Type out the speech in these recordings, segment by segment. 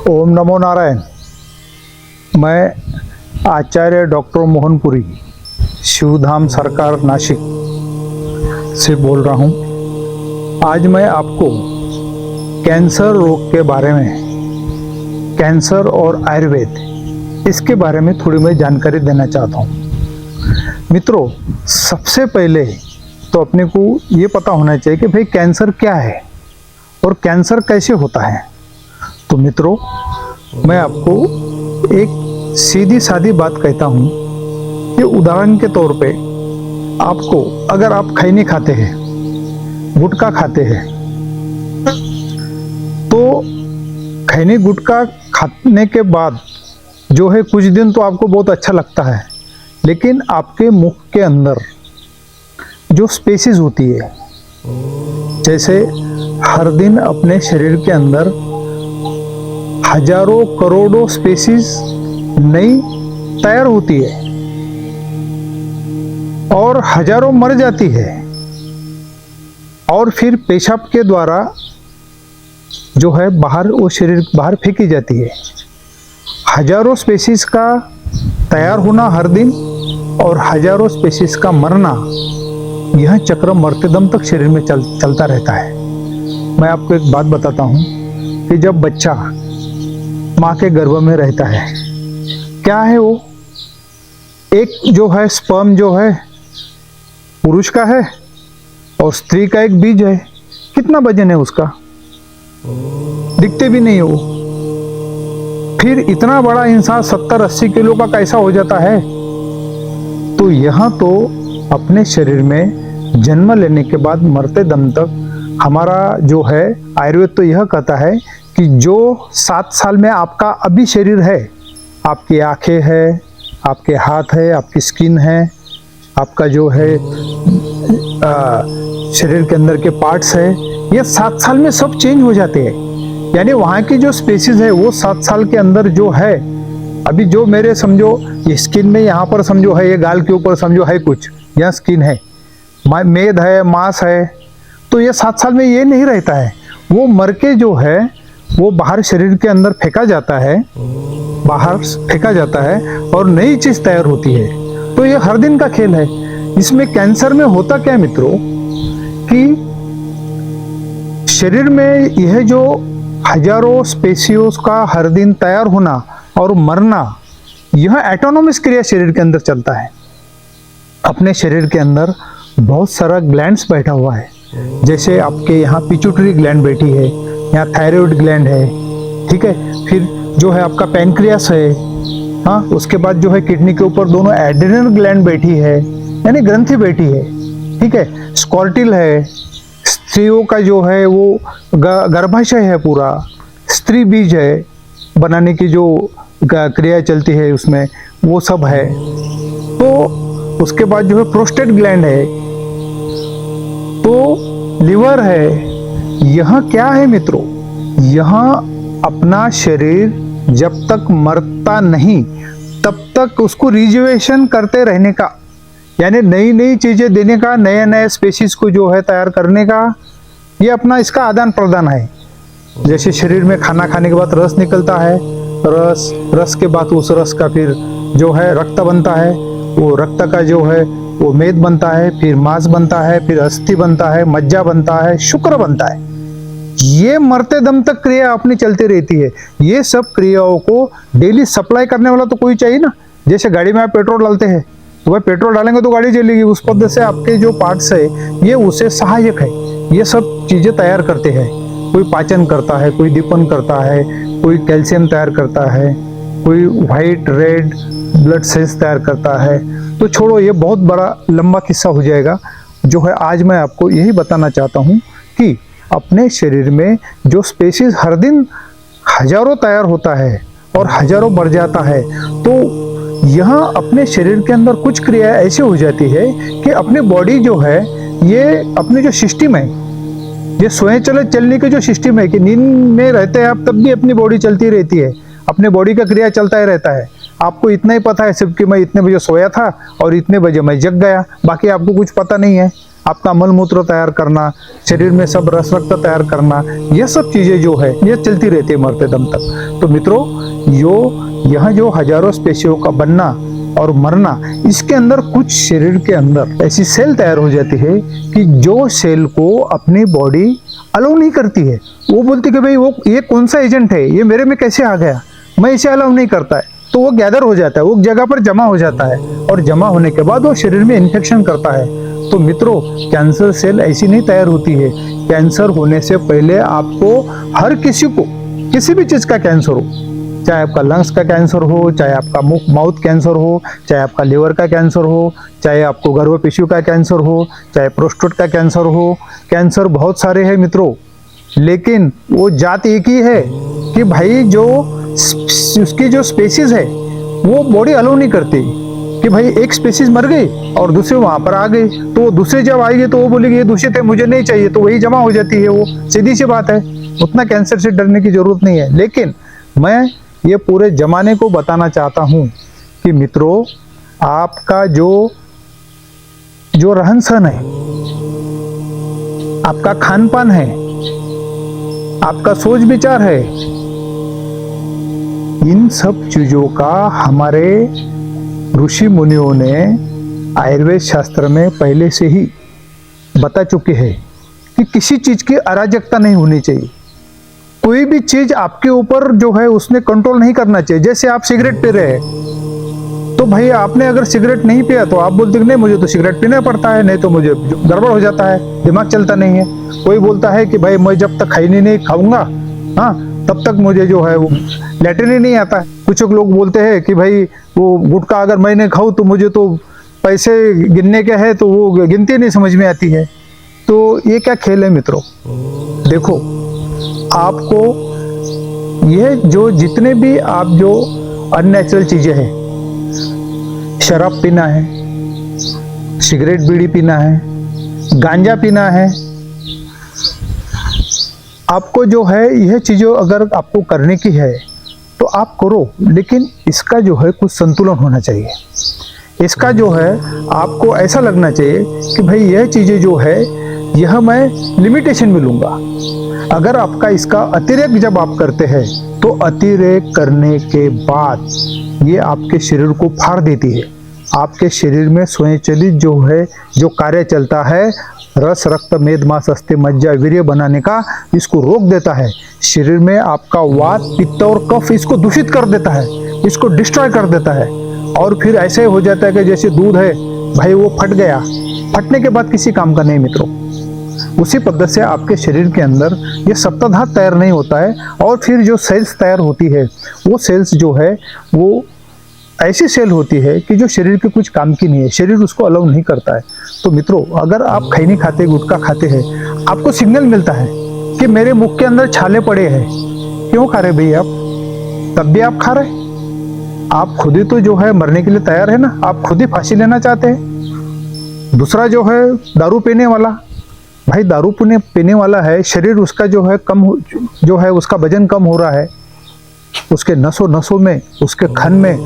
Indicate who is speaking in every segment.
Speaker 1: ओम नमो नारायण। मैं आचार्य डॉक्टर मोहनपुरी शिवधाम सरकार नासिक से बोल रहा हूँ। आज मैं आपको कैंसर रोग के बारे में, कैंसर और आयुर्वेद, इसके बारे में थोड़ी मैं जानकारी देना चाहता हूँ। मित्रों, सबसे पहले तो अपने को ये पता होना चाहिए कि भाई कैंसर क्या है और कैंसर कैसे होता है। तो मित्रों, मैं आपको एक सीधी सादी बात कहता हूँ कि उदाहरण के तौर पे आपको, अगर आप खैनी खाते हैं, गुटखा खाते हैं, तो खैनी गुटखा खाने के बाद जो है कुछ दिन तो आपको बहुत अच्छा लगता है, लेकिन आपके मुख के अंदर जो स्पेसिस होती है, जैसे हर दिन अपने शरीर के अंदर हजारों करोड़ों स्पेसिस नई तैयार होती है और हजारों मर जाती है और फिर पेशाब के द्वारा जो है बाहर, वो शरीर बाहर फेंकी जाती है। हजारों स्पेसिस का तैयार होना हर दिन और हजारों स्पेसिस का मरना, यह चक्र मरते दम तक शरीर में चलता रहता है। मैं आपको एक बात बताता हूँ कि जब बच्चा माँ के गर्भ में रहता है, क्या है वो, एक जो है स्पर्म जो है पुरुष का है और स्त्री का एक बीज है। कितना वजन है उसका, दिखते भी नहीं हो। फिर इतना बड़ा इंसान 70-80 किलो का कैसा हो जाता है। तो यहाँ तो अपने शरीर में जन्म लेने के बाद मरते दम तक हमारा जो है आयुर्वेद तो यह कहता है कि जो 7 साल में आपका अभी शरीर है, आपकी आंखें है, आपके हाथ है, आपकी स्किन है, आपका जो है शरीर के अंदर के पार्ट्स है, ये 7 साल में सब चेंज हो जाते हैं। यानी वहाँ की जो स्पेसिस है वो 7 साल के अंदर जो है, अभी जो मेरे समझो ये स्किन में यहाँ पर समझो है, ये गाल के ऊपर समझो है कुछ, यहाँ स्किन है, मेद है, मांस है, तो ये 7 साल में ये नहीं रहता है। वो मर के जो है वो बाहर शरीर के अंदर फेंका जाता है, बाहर फेंका जाता है और नई चीज तैयार होती है। तो ये हर दिन का खेल है। इसमें कैंसर में होता क्या मित्रों कि शरीर में यह जो हजारों स्पेसियोस का हर दिन तैयार होना और मरना, यह एटोनोमस क्रिया शरीर के अंदर चलता है। अपने शरीर के अंदर बहुत सारा ग्लैंड्स बैठा हुआ है, जैसे आपके यहाँ पिट्यूटरी ग्लैंड बैठी है, यहाँ थायराइड ग्लैंड है, ठीक है, फिर जो है आपका पैनक्रियास है, हाँ, उसके बाद जो है किडनी के ऊपर दोनों एड्रेनल ग्लैंड बैठी है, यानी ग्रंथि बैठी है, ठीक है, स्कॉर्टिल है, स्त्रियों का जो है वो गर्भाशय है, पूरा स्त्री बीज है बनाने की जो क्रिया चलती है उसमें, वो सब है। तो उसके बाद जो है प्रोस्टेट ग्लैंड है, तो लिवर है। यह क्या है मित्रों, यहाँ अपना शरीर जब तक मरता नहीं तब तक उसको रिजर्वेशन करते रहने का, यानी नई नई चीजें देने का, नए नए स्पेसीज को जो है तैयार करने का, ये अपना इसका आदान प्रदान है। जैसे शरीर में खाना खाने के बाद रस निकलता है, रस के बाद उस रस का फिर जो है रक्त बनता है, वो रक्त का जो है वो मेद बनता है, फिर मांस बनता है, फिर अस्थि बनता है, मज्जा बनता है, शुक्र बनता है। ये मरते दम तक क्रिया अपनी चलती रहती है। ये सब क्रियाओं को डेली सप्लाई करने वाला तो कोई चाहिए ना। जैसे गाड़ी में आप पेट्रोल डालते हैं, तो भाई पेट्रोल डालेंगे तो गाड़ी चलेगी। उस पद्धति से आपके जो पार्ट्स है ये उसे सहायक है, ये सब चीजें तैयार करते हैं। कोई पाचन करता है, कोई दीपन करता है, कोई कैल्शियम तैयार करता है, कोई व्हाइट रेड ब्लड सेल्स तैयार करता है। तो छोड़ो, ये बहुत बड़ा लंबा किस्सा हो जाएगा। जो है आज मैं आपको यही बताना चाहता हूँ कि अपने शरीर में जो स्पेसीज हर दिन हजारों तैयार होता है और हजारों बढ़ जाता है, तो यहाँ अपने शरीर के अंदर कुछ क्रिया ऐसी हो जाती है कि अपनी बॉडी जो है, ये अपने जो सिस्टम है, ये सोए चले चलने के जो सिस्टम है कि नींद में रहते हैं आप तब भी अपनी बॉडी चलती रहती है, अपने बॉडी का क्रिया चलता ही रहता है। आपको इतना ही पता है सिर्फ कि मैं इतने बजे सोया था और इतने बजे मैं जग गया, बाकी आपको कुछ पता नहीं है। आपका मल मूत्र तैयार करना, शरीर में सब रस रक्त तैयार करना, यह सब चीजें जो है ये चलती रहती है मरते दम तक। तो मित्रों, यह जो हजारों पेशियों का बनना और मरना, इसके अंदर कुछ शरीर के अंदर ऐसी सेल तैयार हो जाती है कि जो सेल को अपनी बॉडी अलाउ नहीं करती है। वो बोलती कि भाई वो ये कौन सा एजेंट है, ये मेरे में कैसे आ गया, मैं इसे अलाउ नहीं करता है। तो वो गैदर हो जाता है, वो जगह पर जमा हो जाता है और जमा होने के बाद वो शरीर में इन्फेक्शन करता है। तो मित्रों, कैंसर सेल ऐसी नहीं तैयार होती है। कैंसर होने से पहले आपको, हर किसी को किसी भी चीज का कैंसर हो, चाहे आपका लंग्स का कैंसर हो, चाहे आपका माउथ कैंसर हो, चाहे आपका लिवर का कैंसर हो, चाहे आपको गर्भपेशियों का कैंसर हो, चाहे प्रोस्टेट का कैंसर हो, कैंसर बहुत सारे हैं मित्रों, लेकिन वो जात एक ही है कि भाई जो उसकी जो स्पेसीज है वो बॉडी अलाउ नहीं करती कि भाई एक स्पेसीज मर गई और दूसरे वहां पर आ गई, तो वो दूसरे जब आएगी तो वो बोलेगी ये दूषित है, मुझे नहीं चाहिए, तो वही जमा हो जाती है। वो सीधी सी बात है, उतना कैंसर से डरने की जरूरत नहीं है। लेकिन मैं ये पूरे जमाने को बताना चाहता हूं कि मित्रों, आपका जो रहन सहन है, आपका खान पान है, आपका सोच विचार है, इन सब चीजों का हमारे ऋषि मुनियों ने आयुर्वेद शास्त्र में पहले से ही बता चुके हैं कि किसी चीज की अराजकता नहीं होनी चाहिए। कोई भी चीज आपके ऊपर जो है उसने कंट्रोल नहीं करना चाहिए। जैसे आप सिगरेट पी रहे हैं, तो भाई आपने अगर सिगरेट नहीं पिया तो आप बोलते नहीं मुझे तो सिगरेट पीना पड़ता है, नहीं तो मुझे गड़बड़ हो जाता है, दिमाग चलता नहीं है। कोई बोलता है कि भाई मैं जब तक खैनी नहीं खाऊंगा, हाँ, तब तक मुझे जो है वो लैट्रिन ही नहीं आता है। कुछ लोग बोलते हैं कि भाई वो गुटखा अगर मैं नहीं खाऊं तो मुझे तो पैसे गिनने के हैं, तो वो गिनती नहीं समझ में आती है। तो ये क्या खेल है मित्रों? देखो, आपको ये जो जितने भी आप जो अननेचुरल चीजें हैं, शराब पीना है, सिगरेट बीड़ी पीना है, गांजा पीना है, आपको जो है यह चीज़ों अगर आपको करने की है तो आप करो, लेकिन इसका जो है कुछ संतुलन होना चाहिए। इसका जो है आपको ऐसा लगना चाहिए कि भाई यह चीज़ें जो है यह मैं लिमिटेशन में लूँगा। अगर आपका इसका अतिरेक जब आप करते हैं तो अतिरेक करने के बाद ये आपके शरीर को फाड़ देती है। आपके शरीर में स्वयंचलित जो है जो कार्य चलता है, रस रक्त मेद मांस अस्थि मज्जा वीर्य बनाने का, इसको रोक देता है। शरीर में आपका वात पित्त और कफ इसको दूषित कर देता है, इसको डिस्ट्रॉय कर देता है। और फिर ऐसे हो जाता है कि जैसे दूध है भाई वो फट गया, फटने के बाद किसी काम का नहीं मित्रों। उसी पद्धति से आपके शरीर के अंदर ये सप्तधातु तैयार नहीं होता है, और फिर जो सेल्स तैयार होती है वो सेल्स जो है वो ऐसी सेल होती है कि जो शरीर के कुछ काम की नहीं है, शरीर उसको अलाउ नहीं करता है। तो मित्रों, अगर आप खैनी खाते, गुटखा खाते हैं, आपको सिग्नल मिलता है कि मेरे मुख के अंदर छाले पड़े हैं, क्यों खा रहे भाई आप? तब भी आप खा रहे, आप खुद ही तो जो है मरने के लिए तैयार है ना, आप खुद ही फांसी लेना चाहते हैं। दूसरा जो है दारू पीने वाला, भाई दारू पीने वाला है, शरीर उसका जो है जो है उसका वजन कम हो रहा है, उसके नसों में, उसके खन में,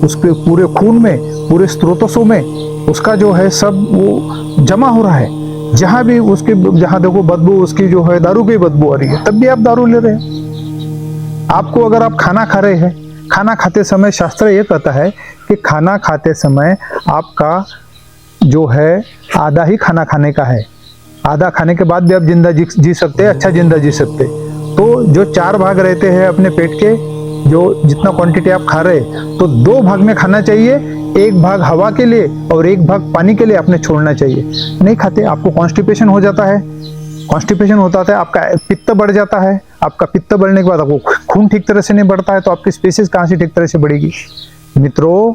Speaker 1: उसके पूरे खून में, पूरे स्रोतों में उसका जो है सब वो जमा हो रहा है। जहां भी उसके जहां देखो बदबू उसकी जो है दारू की बदबू आ रही है, तब भी आप दारू ले रहे हैं। आपको अगर आप खाना खा रहे हैं, खाना खाते समय शास्त्र ये कहता है कि खाना खाते समय आपका जो है आधा ही खाना खाने का है, आधा खाने के बाद भी आप जिंदा जी सकते हैं, अच्छा जिंदा जी सकते। तो जो 4 भाग रहते हैं अपने पेट के, जो जितना क्वांटिटी आप खा रहे हैं, तो 2 भाग में खाना चाहिए, 1 भाग हवा के लिए और 1 भाग पानी के लिए आपने छोड़ना चाहिए। नहीं खाते आपको कॉन्स्टिपेशन हो जाता है, कॉन्स्टिपेशन होता है, आपका पित्त बढ़ जाता है। आपका पित्त बढ़ने के बाद आपको खून ठीक तरह से नहीं बढ़ता है, तो आपकी स्पेसीज कहाँ से ठीक तरह से बढ़ेगी? मित्रों,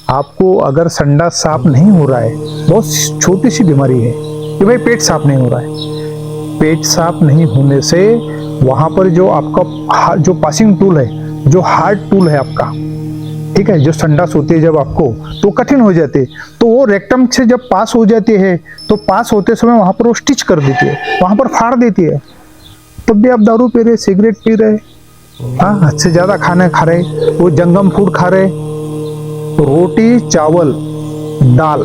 Speaker 1: आपको अगर संडास साफ नहीं हो रहा है, बहुत छोटी सी बीमारी है कि भाई पेट साफ नहीं हो रहा है। पेट साफ नहीं होने से वहां पर जो आपका जो पासिंग टूल है, जो हार्ड टूल है आपका, ठीक है, जो संडास होती है जब आपको, तो कठिन हो जाती है, तो वो रेक्टम से जब पास हो जाती है तो पास होते समय वहां पर वो स्टिच कर देती है, वहां पर फाड़ देती है। तब भी आप दारू पी रहे, सिगरेट पी रहे, हाँ, हद से ज्यादा खाना खा रहे, वो जंगम फूड खा रहे, रोटी चावल दाल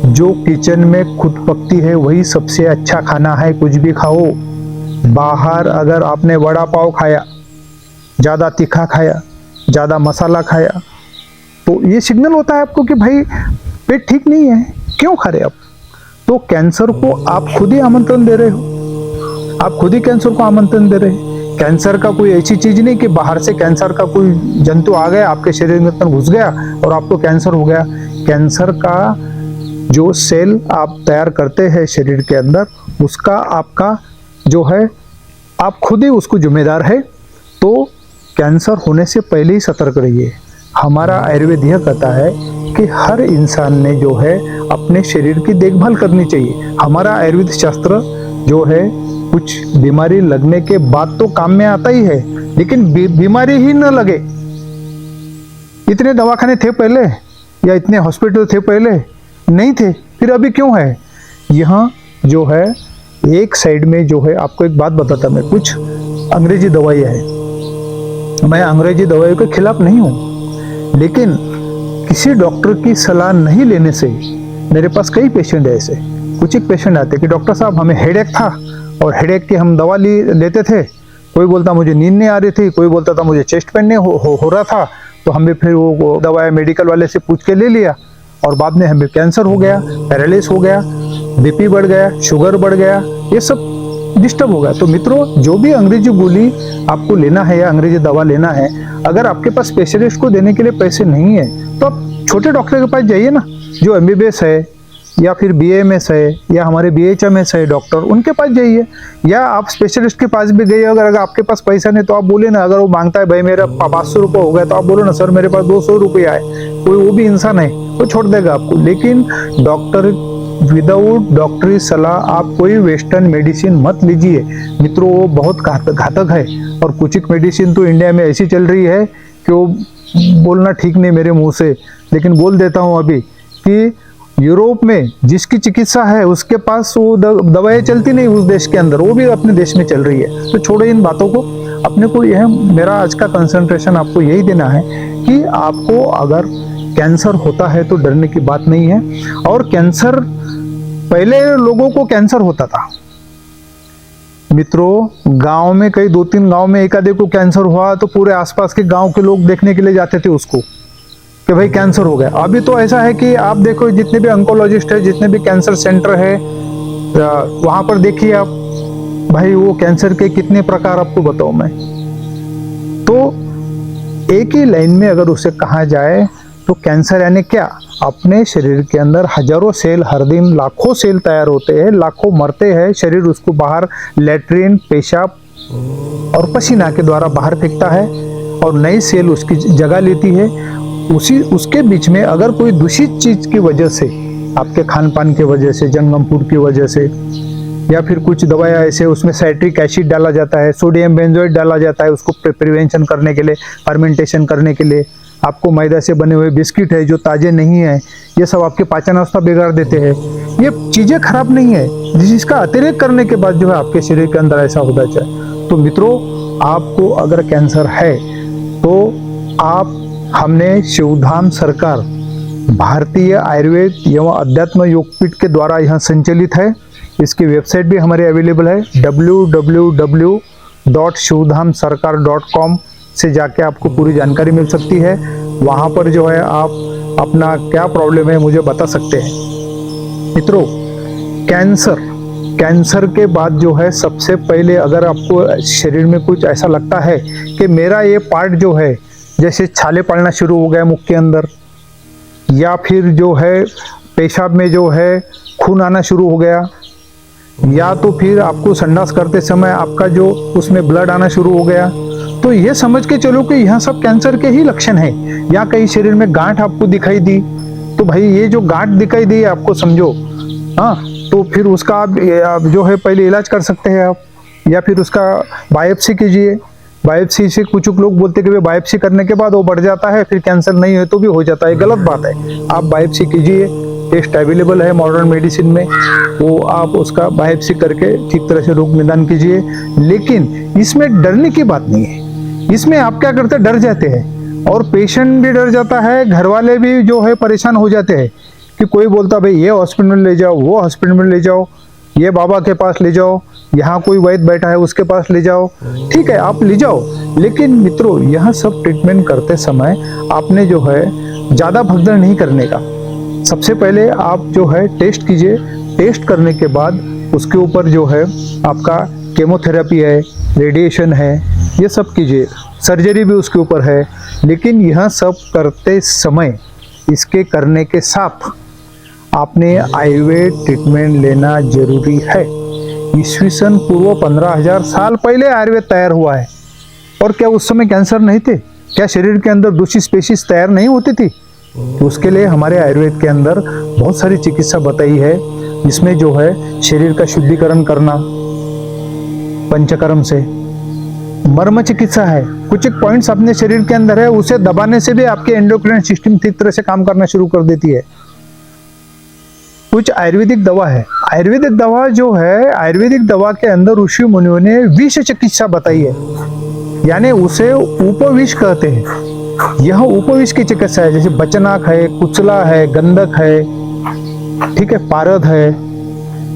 Speaker 1: जो किचन में खुद पकती है वही सबसे अच्छा खाना है। कुछ भी खाओ, बाहर अगर आपने वड़ा पाव खाया, ज़्यादा तीखा खाया, ज़्यादा मसाला खाया, तो ये सिग्नल होता है आपको कि भाई पेट ठीक नहीं है, क्यों खा रहे आप? तो कैंसर को आप खुद ही आमंत्रण दे रहे हो, आप खुद ही कैंसर को आमंत्रण दे रहे हैं। कैंसर का कोई ऐसी चीज नहीं कि बाहर से कैंसर का कोई जंतु आ गया, आपके शरीर में अंदर घुस गया और आपको कैंसर हो गया। कैंसर का जो सेल आप तैयार करते हैं शरीर के अंदर, उसका आपका जो है, आप खुद ही उसको जिम्मेदार है। तो कैंसर होने से पहले ही सतर्क रहिए। हमारा आयुर्वेद यह कहता है कि हर इंसान ने जो है अपने शरीर की देखभाल करनी चाहिए। हमारा आयुर्वेद शास्त्र जो है कुछ बीमारी लगने के बाद तो काम में आता ही है, लेकिन बीमारी ही न लगे। इतने दवाखाने थे पहले या इतने हॉस्पिटल थे पहले? नहीं थे। फिर अभी क्यों है? यहाँ जो है एक साइड में जो है, आपको एक बात बताता मैं, कुछ अंग्रेजी दवाइयाँ है। मैं अंग्रेजी दवाइयों के खिलाफ नहीं हूँ, लेकिन किसी डॉक्टर की सलाह नहीं लेने से, मेरे पास कई पेशेंट है ऐसे, कुछ एक पेशेंट आते कि डॉक्टर साहब हमें हेडेक था और हेडेक की हम दवा लेते थे। कोई बोलता मुझे नींद नहीं आ रही थी, कोई बोलता था मुझे चेस्ट पेन हो रहा था, तो हमें फिर वो दवाई मेडिकल वाले से पूछ के ले लिया और बाद में हमें कैंसर हो गया, पैरालिसिस हो गया, बीपी बढ़ गया, शुगर बढ़ गया, ये सब डिस्टर्ब हो गया। तो मित्रों, जो भी अंग्रेजी गोली आपको लेना है या अंग्रेजी दवा लेना है, अगर आपके पास स्पेशलिस्ट को देने के लिए पैसे नहीं है तो आप छोटे डॉक्टर के पास जाइए ना, जो एमबीबीएस है या फिर बीएमएस है या हमारे बीएचएमएस है डॉक्टर, उनके पास जाइए। या आप स्पेशलिस्ट के पास भी गए, अगर आपके पास पैसा नहीं तो आप बोले ना, अगर वो मांगता है भाई मेरा 500 रुपये हो गया, तो आप बोलो ना सर मेरे पास 200 रुपये आए, कोई वो भी इंसान है, वो छोड़ देगा आपको। लेकिन डॉक्टर विदाउट डॉक्टरी सलाह आप कोई वेस्टर्न मेडिसिन मत लीजिए मित्रों, वो बहुत घातक है। और कुछ एक मेडिसिन तो इंडिया में ऐसी चल रही है कि वो बोलना ठीक नहीं मेरे मुंह से, लेकिन बोल देता हूँ अभी कि यूरोप में जिसकी चिकित्सा है उसके पास वो दवाएं चलती नहीं उस देश के अंदर, वो भी अपने देश में चल रही है। तो छोड़ो इन बातों को, अपने को यह मेरा आज का कंसंट्रेशन आपको यही देना है कि आपको अगर कैंसर होता है तो डरने की बात नहीं है। और कैंसर, पहले लोगों को कैंसर होता था मित्रों, गांव में कई 2-3 गांव में एकाधे को कैंसर हुआ तो पूरे आसपास के गांव के लोग देखने के लिए जाते थे उसको कि भाई कैंसर हो गया। अभी तो ऐसा है कि आप देखो जितने भी ऑन्कोलॉजिस्ट है, जितने भी कैंसर सेंटर है, वहां पर देखिए आप, भाई वो कैंसर के कितने प्रकार आपको बताऊं मैं। तो एक ही लाइन में अगर उसे कहा जाए तो कैंसर यानी क्या? अपने शरीर के अंदर हजारों सेल, हर दिन लाखों सेल तैयार होते हैं, लाखों मरते हैं, शरीर उसको बाहर लैट्रिन, पेशाब और पसीना के द्वारा बाहर फेंकता है और नई सेल उसकी जगह लेती है। उसके बीच में अगर कोई दूषित चीज की वजह से, आपके खान पान की वजह से, जंगम फूड की वजह से, या फिर कुछ दवाइयाँ ऐसे उसमें साइट्रिक एसिड डाला जाता है, सोडियम बेंजोएट डाला जाता है उसको प्रिवेंशन करने के लिए, फर्मेंटेशन करने के लिए, आपको मैदा से बने हुए बिस्किट है जो ताजे नहीं है, ये सब आपके पाचन अवस्था बिगाड़ देते हैं। ये चीजें खराब नहीं है, जिसका अतिरेक करने के बाद जो है आपके शरीर के अंदर ऐसा होता है। तो मित्रों, आपको अगर कैंसर है तो आप, हमने शिवधाम सरकार भारतीय आयुर्वेद एवं अध्यात्म योगपीठ के द्वारा यह संचालित है। इसकी वेबसाइट भी हमारी अवेलेबल है, www.shivdhamsarkar.com से जाके आपको पूरी जानकारी मिल सकती है। वहाँ पर जो है आप अपना क्या प्रॉब्लम है मुझे बता सकते हैं। मित्रों, कैंसर के बाद जो है सबसे पहले अगर आपको शरीर में कुछ ऐसा लगता है कि मेरा ये पार्ट जो है, जैसे छाले पड़ना शुरू हो गया मुख के अंदर, या फिर जो है पेशाब में जो है खून आना शुरू हो गया, या तो फिर आपको संडास करते समय आपका जो उसमें ब्लड आना शुरू हो गया, तो ये समझ के चलो कि यह सब कैंसर के ही लक्षण है। या कहीं शरीर में गांठ आपको दिखाई दी, तो भाई ये जो गांठ दिखाई दी आपको समझो, हाँ, तो फिर उसका आप जो है पहले इलाज कर सकते हैं आप, या फिर उसका बायोप्सी कीजिए। बायोप्सी से कुछ लोग बोलते हैं कि बायोप्सी करने के बाद वो बढ़ जाता है, फिर कैंसर नहीं है तो भी हो जाता है, गलत बात है। आप बायोप्सी कीजिए, टेस्ट अवेलेबल है मॉडर्न मेडिसिन में, वो आप उसका बायोप्सी करके ठीक तरह से रोग निदान कीजिए। लेकिन इसमें डरने की बात नहीं है। इसमें आप क्या करते हैं, डर जाते हैं, और पेशेंट भी डर जाता है, घर वाले भी जो है परेशान हो जाते हैं कि कोई बोलता भाई ये हॉस्पिटल में ले जाओ, वो हॉस्पिटल में ले जाओ, ये बाबा के पास ले जाओ, यहाँ कोई वैद्य बैठा है उसके पास ले जाओ, ठीक है आप ले जाओ। लेकिन मित्रों यह सब ट्रीटमेंट करते समय आपने जो है ज़्यादा भगदड़ नहीं करने का। सबसे पहले आप जो है टेस्ट कीजिए, टेस्ट करने के बाद उसके ऊपर जो है आपका केमोथेरेपी है, रेडिएशन है, ये सब कीजिए, सर्जरी भी उसके ऊपर है। लेकिन यह सब करते समय इसके करने के साथ आपने आयुर्वेद ट्रीटमेंट लेना जरूरी है। ईस्वीसन पूर्व 15,000 साल पहले आयुर्वेद तैयार हुआ है। और क्या उस समय कैंसर नहीं थे? क्या शरीर के अंदर दूसरी स्पेशीज तैयार नहीं होती थी? तो उसके लिए हमारे आयुर्वेद के अंदर बहुत सारी चिकित्सा बताई है, जिसमें जो है शरीर का शुद्धिकरण करना पंचकर्म से, मर्म चिकित्सा है, कुछ एक पॉइंट्स अपने शरीर के अंदर है उसे दबाने से भी आपके एंडोक्राइन सिस्टम ठीक तरह से काम करना शुरू कर देती है। कुछ आयुर्वेदिक दवा है, आयुर्वेदिक दवा जो है, आयुर्वेदिक दवा के अंदर ऋषि मुनियों ने विष चिकित्सा बताई है, यानी उसे उपविष कहते हैं। यह उपविष की चिकित्सा है, जैसे बचनाक है, कुचला है, गंधक है, ठीक है, पारद है,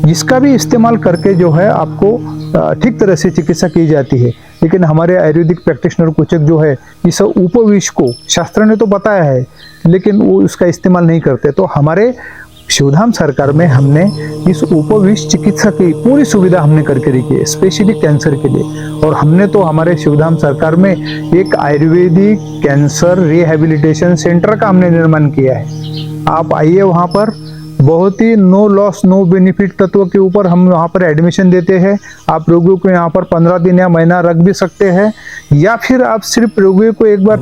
Speaker 1: जिसका भी इस्तेमाल करके जो है आपको ठीक तरह से चिकित्सा की जाती है। लेकिन हमारे आयुर्वेदिक प्रैक्टिशनर कुछ जो है इस उपविष को शास्त्र ने तो बताया है, लेकिन वो उसका इस्तेमाल नहीं करते। तो हमारे शिवधाम सरकार में हमने इस उपविष चिकित्सा की पूरी सुविधा हमने करके रखी है, स्पेशली कैंसर के लिए। और हमने तो हमारे शिवधाम सरकार में एक आयुर्वेदिक कैंसर रिहेबिलिटेशन सेंटर का हमने निर्माण किया है। आप आइए वहाँ पर, बहुत ही नो लॉस नो बेनिफिट तत्व के ऊपर हम वहाँ पर एडमिशन देते हैं। आप रोगियों को यहाँ पर 15 दिन या महीना रख भी सकते हैं, या फिर आप सिर्फ रोगियों को एक बार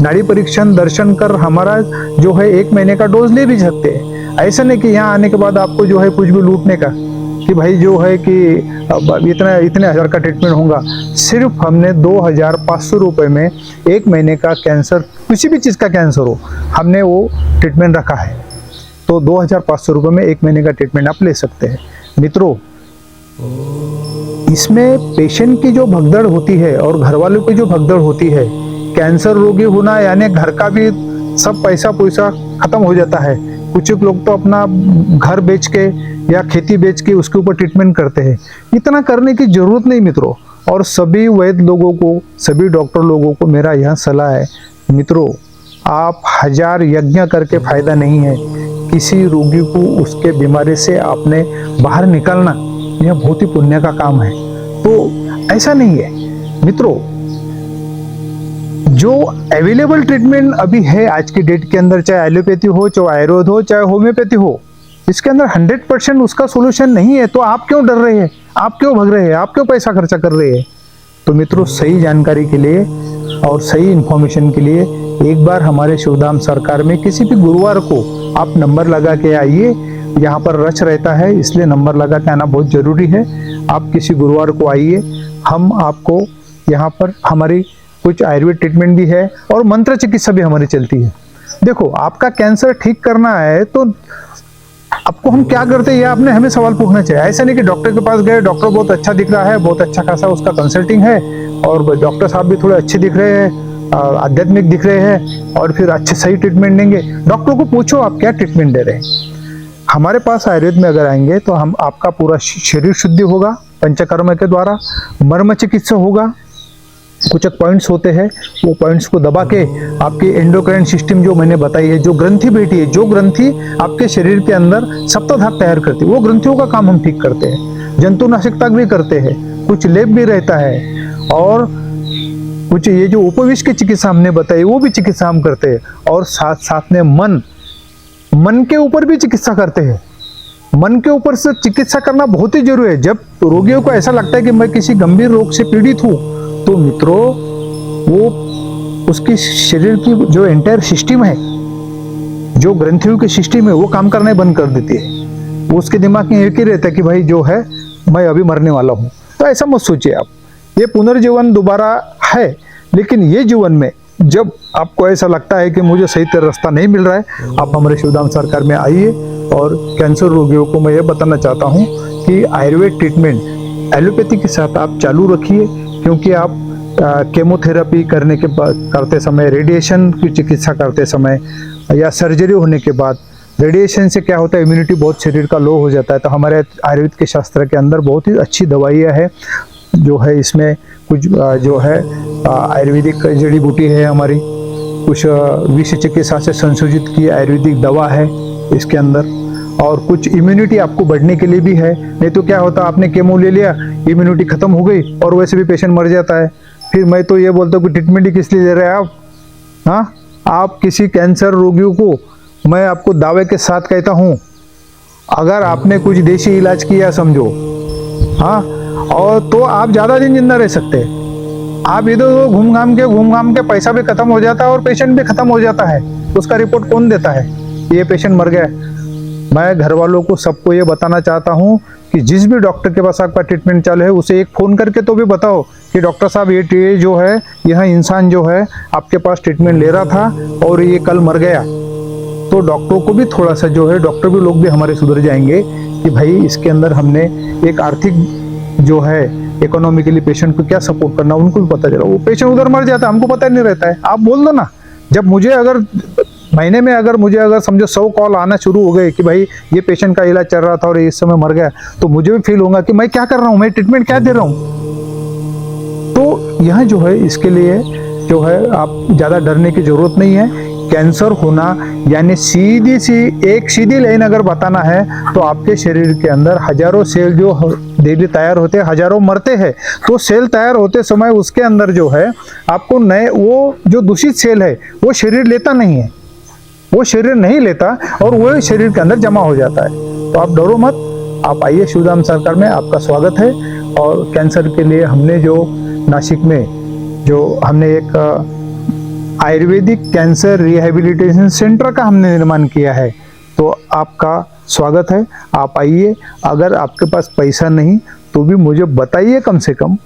Speaker 1: नाड़ी परीक्षण दर्शन कर हमारा जो है 1 महीने का डोज ले भी सकते हैं। ऐसा नहीं कि यहाँ आने के बाद आपको जो है कुछ भी लूटने का, कि भाई जो है कि इतने हज़ार का ट्रीटमेंट होगा। सिर्फ हमने 2,500 रुपये में 1 महीने का कैंसर, किसी भी चीज़ का कैंसर हो, हमने वो ट्रीटमेंट रखा है। तो 2,500 रुपये में 1 महीने का ट्रीटमेंट आप ले सकते हैं। मित्रों, इसमें पेशेंट की जो भगदड़ होती है और घर वालों की जो भगदड़ होती है, कैंसर रोगी होना यानी घर का भी सब पैसा खत्म हो जाता है। कुछ लोग तो अपना घर बेच के या खेती बेच के उसके ऊपर ट्रीटमेंट करते हैं। इतना करने की जरूरत नहीं मित्रों। और सभी वैद्य लोगों को, सभी डॉक्टर लोगों को मेरा यह सलाह है, मित्रों आप 1000 यज्ञ करके फायदा नहीं है। किसी रोगी को उसके बीमारी से आपने बाहर निकालना, यह बहुत ही पुण्य का काम है। तो ऐसा नहीं है मित्रों, जो अवेलेबल ट्रीटमेंट अभी है आज की डेट के अंदर, चाहे एलोपैथी हो, चाहे आयुर्वेद हो, चाहे होम्योपैथी हो, इसके अंदर 100% उसका सोल्यूशन नहीं है। तो आप क्यों डर रहे हैं, आप क्यों भग रहे हैं, आप क्यों पैसा खर्चा कर रहे हैं? तो मित्रों सही जानकारी के लिए और सही इंफॉर्मेशन के लिए एक बार हमारे शिवधाम सरकार में किसी भी गुरुवार को आप नंबर लगा के आइए। यहाँ पर रश रहता है, इसलिए नंबर लगा के आना बहुत जरूरी है। आप किसी गुरुवार को आइए, हम आपको यहाँ पर हमारी कुछ आयुर्वेद ट्रीटमेंट भी है और मंत्र चिकित्सा भी हमारी चलती है। देखो, आपका कैंसर ठीक करना है तो आपको हम क्या करते हैं, ये आपने हमें सवाल पूछना चाहिए। ऐसा नहीं कि डॉक्टर के पास गए, डॉक्टर बहुत अच्छा दिख रहा है, बहुत अच्छा खासा उसका कंसल्टिंग है और डॉक्टर साहब भी थोड़े अच्छे दिख रहे हैं, आध्यात्मिक दिख रहे हैं और फिर अच्छे सही ट्रीटमेंट देंगे। डॉक्टर को पूछो आप क्या ट्रीटमेंट दे रहे हैं। हमारे पास आयुर्वेद में अगर आएंगे तो हम आपका पूरा शरीर शुद्धि होगा पंचकर्म के द्वारा, मर्म चिकित्सा होगा, कुछ एक पॉइंट्स होते हैं, वो पॉइंट्स को दबा के आपके एंडोक्राइन सिस्टम जो मैंने बताई है, जो ग्रंथि बैठी है, जो ग्रंथि आपके शरीर के अंदर सप्तधातु तैयार करती है, वो ग्रंथियों का काम हम ठीक करते हैं। जंतुनाशकता भी करते हैं, कुछ लेप भी रहता है और कुछ ये जो उपविष की चिकित्सा हमने बताई वो भी चिकित्सा हम करते हैं। और साथ साथ में मन के ऊपर भी चिकित्सा करते हैं। मन के ऊपर से चिकित्सा करना बहुत ही जरूरी है। जब रोगियों को ऐसा लगता है कि मैं किसी गंभीर रोग से पीड़ित हूँ, तो मित्रों वो उसकी शरीर की जो एंटायर सिस्टम है, जो ग्रंथियों की सिस्टम है, वो काम करना बंद कर देती है। वो उसके दिमाग में एक ही रहता है कि भाई जो है मैं अभी मरने वाला हूँ। तो ऐसा मत सोचिए आप, ये पुनर्जीवन दोबारा है, लेकिन ये जीवन में जब आपको ऐसा लगता है कि मुझे सही रास्ता नहीं मिल रहा है, आप हमारे शिवधाम सरकार में आइए। और कैंसर रोगियों को मैं ये बताना चाहता हूँ कि आयुर्वेद ट्रीटमेंट एलोपैथी के साथ आप चालू रखिए, क्योंकि आप केमोथेरेपी करने के बाद, करते समय, रेडिएशन की चिकित्सा करते समय या सर्जरी होने के बाद रेडिएशन से क्या होता है, इम्यूनिटी बहुत शरीर का लो हो जाता है। तो हमारे आयुर्वेद के शास्त्र के अंदर बहुत ही अच्छी दवाइयाँ है जो है, इसमें कुछ जो है आयुर्वेदिक जड़ी बूटी है हमारी, कुछ विष चिकित्सा से संशोधित की आयुर्वेदिक दवा है इसके अंदर, और कुछ इम्यूनिटी आपको बढ़ने के लिए भी है। नहीं तो क्या होता, आपने केमो ले लिया, इम्यूनिटी खत्म हो गई और वैसे भी पेशेंट मर जाता है। फिर मैं तो ये बोलता हूँ कि ट्रीटमेंट ही किस लिए दे रहे हैं आप? हाँ, आप किसी कैंसर रोगियों को, मैं आपको दावे के साथ कहता हूँ, अगर आपने कुछ देसी इलाज किया समझो, हाँ, और तो आप ज़्यादा दिन जिंदा रह सकते हैं। आप इधर उधर घूम घाम के पैसा भी खत्म हो जाता है और पेशेंट भी खत्म हो जाता है। उसका रिपोर्ट कौन देता है, ये पेशेंट मर गया। मैं घर वालों को सबको ये बताना चाहता हूँ कि जिस भी डॉक्टर के पास आपका ट्रीटमेंट चालू है, उसे एक फ़ोन करके तो भी बताओ कि डॉक्टर साहब ये जो है, यह इंसान जो है आपके पास ट्रीटमेंट ले रहा था और ये कल मर गया। तो डॉक्टरों को भी थोड़ा सा जो है, डॉक्टर भी लोग भी हमारे सुधर जाएंगे कि भाई इसके अंदर हमने एक आर्थिक जो है इकोनॉमिकली पेशेंट को क्या सपोर्ट करना, उनको भी पता चला। वो पेशेंट उधर मर जाता है, हमको पता नहीं रहता है। आप बोल दो ना, जब मुझे अगर महीने में अगर समझो 100 कॉल आना शुरू हो गए कि भाई ये पेशेंट का इलाज चल रहा था और इस समय मर गया, तो मुझे भी फील होगा कि मैं क्या कर रहा हूँ, मैं ट्रीटमेंट क्या दे रहा हूँ। तो यह जो है, इसके लिए जो है आप ज़्यादा डरने की जरूरत नहीं है। कैंसर होना यानी एक सीधी लाइन अगर बताना है तो आपके शरीर के अंदर हजारों सेल जो डेली तैयार होते हैं, हजारों मरते हैं। तो सेल तैयार होते समय उसके अंदर जो है आपको नए, वो जो दूषित सेल है वो शरीर लेता नहीं है, वो शरीर नहीं लेता और वो शरीर के अंदर जमा हो जाता है। तो आप डरो मत, आप आइए शिवधाम सरकार में, आपका स्वागत है। और कैंसर के लिए हमने जो नासिक में जो हमने एक आयुर्वेदिक कैंसर रिहैबिलिटेशन सेंटर का हमने निर्माण किया है, तो आपका स्वागत है। आप आइए। अगर आपके पास पैसा नहीं तो भी मुझे बताइए, कम से कम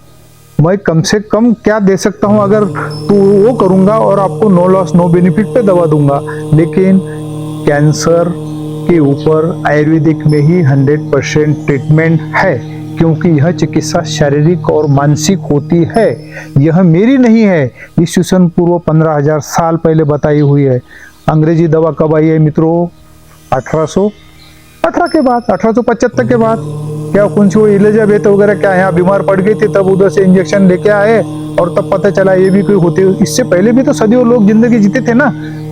Speaker 1: मैं कम से कम क्या दे सकता हूं, अगर तो वो करूंगा और आपको नो लॉस नो बेनिफिट पे दवा दूंगा। लेकिन कैंसर के ऊपर आयुर्वेदिक में ही 100% ट्रीटमेंट है, क्योंकि यह चिकित्सा शारीरिक और मानसिक होती है। यह मेरी नहीं है, ईस्वीसन पूर्व 15,000 साल पहले बताई हुई है। अंग्रेजी दवा कब आई है मित्रों? 1818 के बाद, 1875 के बाद। क्या कौन सी वो एलिजाबेथ वगैरह क्या यहाँ बीमार पड़ गई थी, तब उधर से इंजेक्शन लेके आए और तब पता चला ये भी कोई होती है। इससे पहले भी तो सदियों लोग जिंदगी जीते थे ना।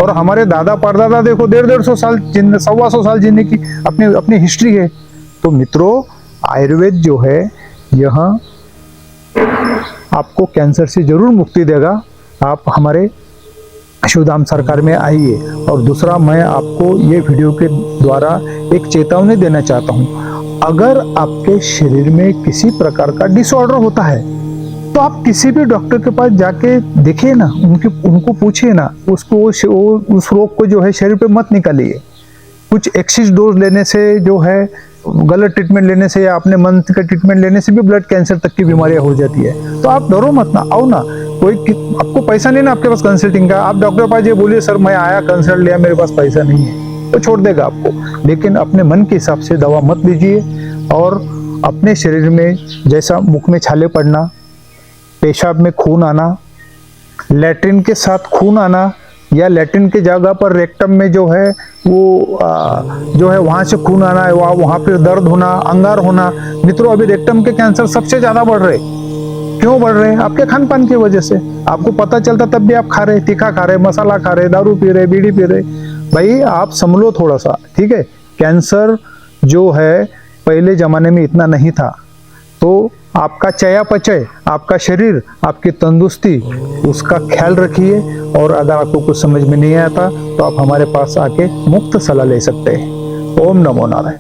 Speaker 1: और हमारे दादा परदादा देखो 150 साल, 125 साल जीने की अपनी हिस्ट्री है। तो मित्रों, आयुर्वेद जो है यह आपको कैंसर से जरूर मुक्ति देगा। आप हमारे शिवधाम सरकार में आइए। और दूसरा, मैं आपको ये वीडियो के द्वारा एक चेतावनी देना चाहता हूँ। अगर आपके शरीर में किसी प्रकार का डिसऑर्डर होता है तो आप किसी भी डॉक्टर के पास जाके देखिए ना, उनको पूछिए ना, उसको उस रोग को जो है शरीर पे मत निकालिए। कुछ एक्सिस डोज लेने से जो है, गलत ट्रीटमेंट लेने से या अपने मन का ट्रीटमेंट लेने से भी ब्लड कैंसर तक की बीमारियां हो जाती है। तो आप डरो मत ना, आओ ना। कोई आपको पैसा नहीं ना आपके पास कंसल्टिंग का, आप डॉक्टर के पास ये बोलिए सर मैं आया कंसल्ट लिया, मेरे पास पैसा नहीं है, तो छोड़ देगा आपको। लेकिन अपने मन के हिसाब से दवा मत लीजिए। और अपने शरीर में जैसा मुख में छाले पड़ना, पेशाब में खून आना, लैट्रिन के साथ खून आना, या लैट्रिन के जगह पर रेक्टम में जो है वो जो है वहाँ से खून आना है, वहाँ फिर दर्द होना, अंगार होना। मित्रों, अभी रेक्टम के कैंसर सबसे ज्यादा बढ़ रहे। क्यों बढ़ रहे हैं? आपके खान पान की वजह से। आपको पता चलता तब भी आप खा रहे, तीखा खा रहे, मसाला खा रहे, दारू पी रहे, बीड़ी पी रहे। भाई आप संभलो थोड़ा सा, ठीक है। कैंसर जो है पहले जमाने में इतना नहीं था। तो आपका चयापचय, आपका शरीर, आपकी तंदुरुस्ती, उसका ख्याल रखिए। और अगर आपको कुछ समझ में नहीं आता तो आप हमारे पास आके मुफ्त सलाह ले सकते हैं। ओम नमो नारायण।